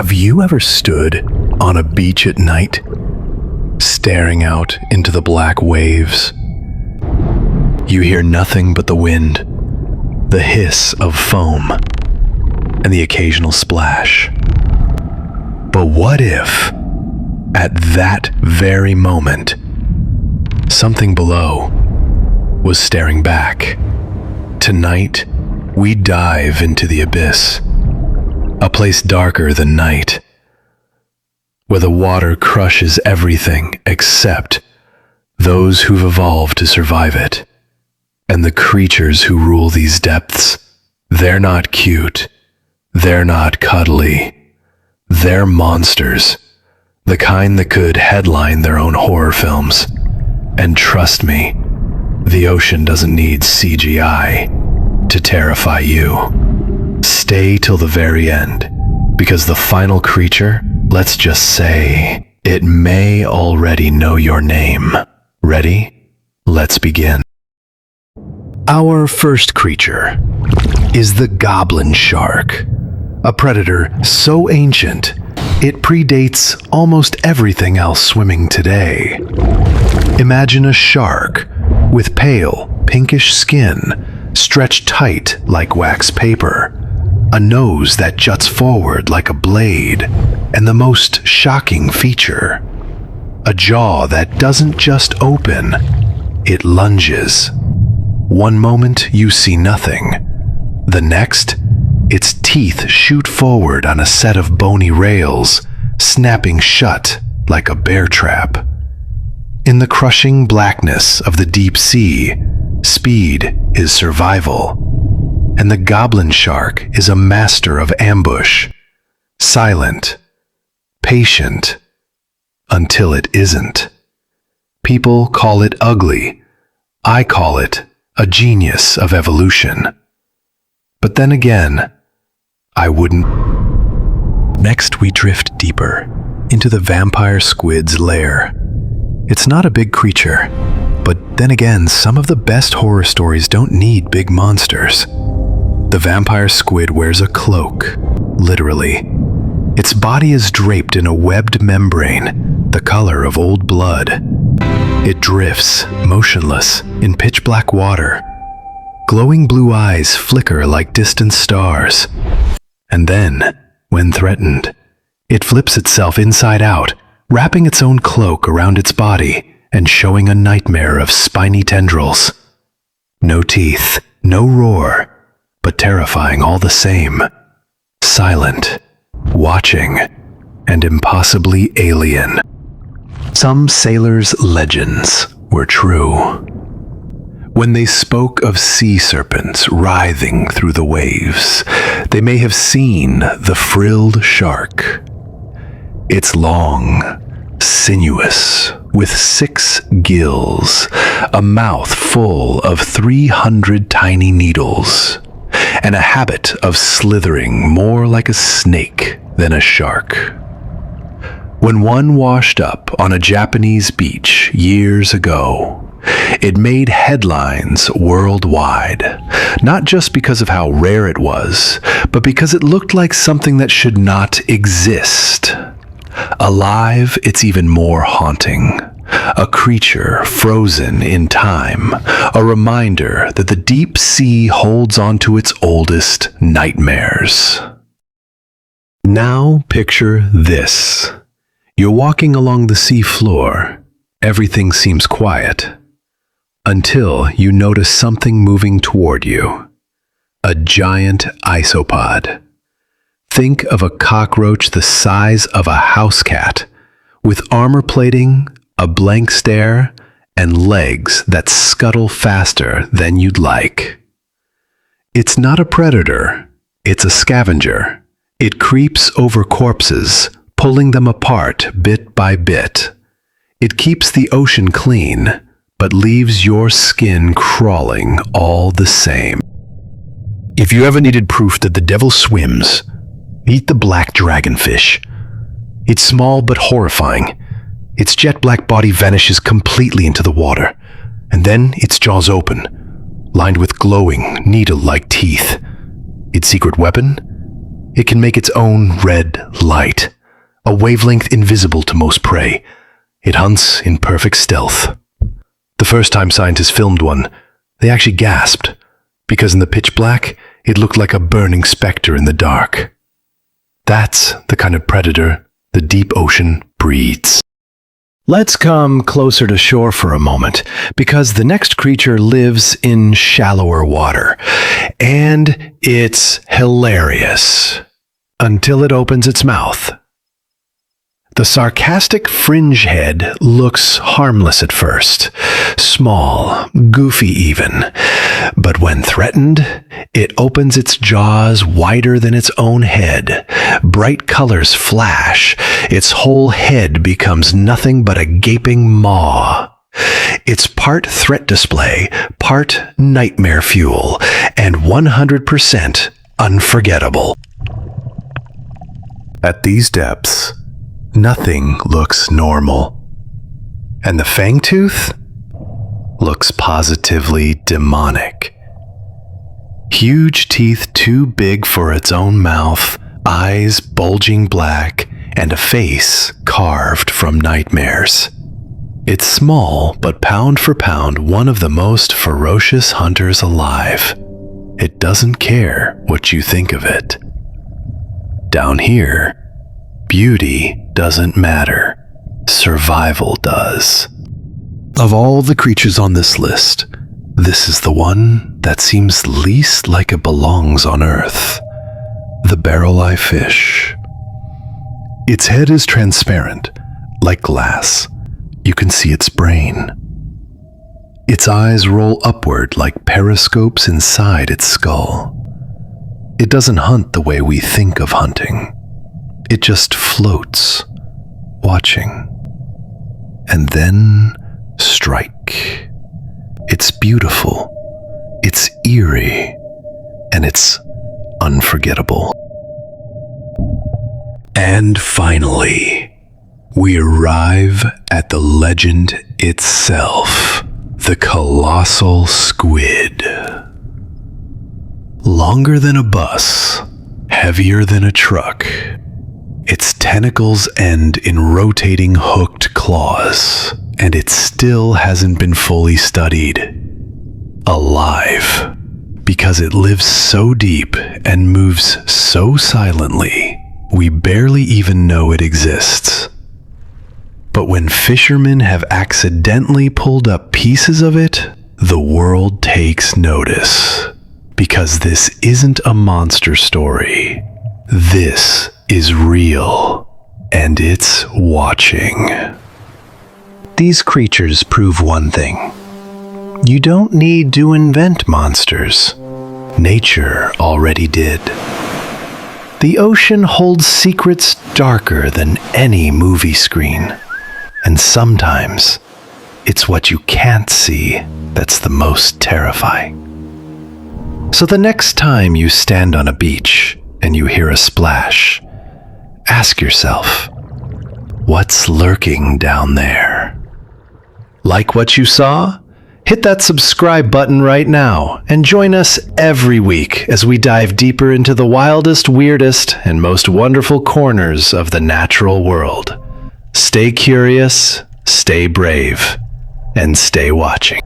Have you ever stood on a beach at night, staring out into the black waves? You hear nothing but the wind, the hiss of foam, and the occasional splash. But what if, at that very moment, something below was staring back? Tonight, we dive into the abyss, a place darker than night, where the water crushes everything except those who've evolved to survive it. And the creatures who rule these depths, they're not cute, they're not cuddly, they're monsters, the kind that could headline their own horror films. And trust me, the ocean doesn't need CGI to terrify you. Stay till the very end, because the final creature, let's just say, it may already know your name. Ready? Let's begin. Our first creature is the goblin shark, a predator so ancient it predates almost everything else swimming today. Imagine a shark with pale, pinkish skin stretched tight like wax paper, a nose that juts forward like a blade, and the most shocking feature, a jaw that doesn't just open, it lunges. One moment you see nothing. The next, its teeth shoot forward on a set of bony rails, snapping shut like a bear trap. In the crushing blackness of the deep sea, speed is survival, and the goblin shark is a master of ambush, silent, patient, until it isn't. People call it ugly. I call it a genius of evolution. But then again, I wouldn't. Next, we drift deeper into the vampire squid's lair. It's not a big creature, but then again, some of the best horror stories don't need big monsters. The vampire squid wears a cloak, literally. Its body is draped in a webbed membrane, the color of old blood. It drifts, motionless, in pitch-black water. Glowing blue eyes flicker like distant stars. And then, when threatened, it flips itself inside out, wrapping its own cloak around its body and showing a nightmare of spiny tendrils. No teeth, no roar, but terrifying all the same. Silent, watching, and impossibly alien. Some sailors' legends were true. When they spoke of sea serpents writhing through the waves, they may have seen the frilled shark. It's long, sinuous, with 6 gills, a mouth full of 300 tiny needles, and a habit of slithering more like a snake than a shark. When one washed up on a Japanese beach years ago, it made headlines worldwide, not just because of how rare it was, but because it looked like something that should not exist. Alive, it's even more haunting. A creature frozen in time, a reminder that the deep sea holds on to its oldest nightmares. Now picture this. You're walking along the sea floor. Everything seems quiet. Until you notice something moving toward you. A giant isopod. Think of a cockroach the size of a house cat, with armor plating, a blank stare, and legs that scuttle faster than you'd like. It's not a predator, it's a scavenger. It creeps over corpses, pulling them apart bit by bit. It keeps the ocean clean, but leaves your skin crawling all the same. If you ever needed proof that the devil swims, eat the black dragonfish. It's small but horrifying. Its jet black body vanishes completely into the water, and then its jaws open, lined with glowing, needle-like teeth. Its secret weapon? It can make its own red light, a wavelength invisible to most prey. It hunts in perfect stealth. The first time scientists filmed one, they actually gasped, because in the pitch black, it looked like a burning specter in the dark. That's the kind of predator the deep ocean breeds. Let's come closer to shore for a moment, because the next creature lives in shallower water, and it's hilarious until it opens its mouth. The sarcastic fringe head looks harmless at first, small, goofy even, but when threatened, it opens its jaws wider than its own head. Bright colors flash. Its whole head becomes nothing but a gaping maw. It's part threat display, part nightmare fuel, and 100% unforgettable. At these depths, nothing looks normal. And the fangtooth looks positively demonic. Huge teeth too big for its own mouth, eyes bulging black, and a face carved from nightmares. It's small, but pound for pound, one of the most ferocious hunters alive. It doesn't care what you think of it. Down here, beauty doesn't matter. Survival does. Of all the creatures on this list, this is the one that seems least like it belongs on Earth. The barrel-eye fish. Its head is transparent, like glass. You can see its brain. Its eyes roll upward like periscopes inside its skull. It doesn't hunt the way we think of hunting. It just floats, watching, and then strike. It's beautiful, it's eerie, and it's unforgettable. And finally, we arrive at the legend itself, the colossal squid. Longer than a bus, heavier than a truck. Its tentacles end in rotating hooked claws, and it still hasn't been fully studied. Alive, because it lives so deep and moves so silently, we barely even know it exists. But when fishermen have accidentally pulled up pieces of it, the world takes notice. Because this isn't a monster story. This is real, and it's watching. These creatures prove one thing. You don't need to invent monsters. Nature already did. The ocean holds secrets darker than any movie screen. And sometimes, it's what you can't see that's the most terrifying. So the next time you stand on a beach and you hear a splash, ask yourself, what's lurking down there? Like what you saw? Hit that subscribe button right now and join us every week as we dive deeper into the wildest, weirdest, and most wonderful corners of the natural world. Stay curious, stay brave, and stay watching.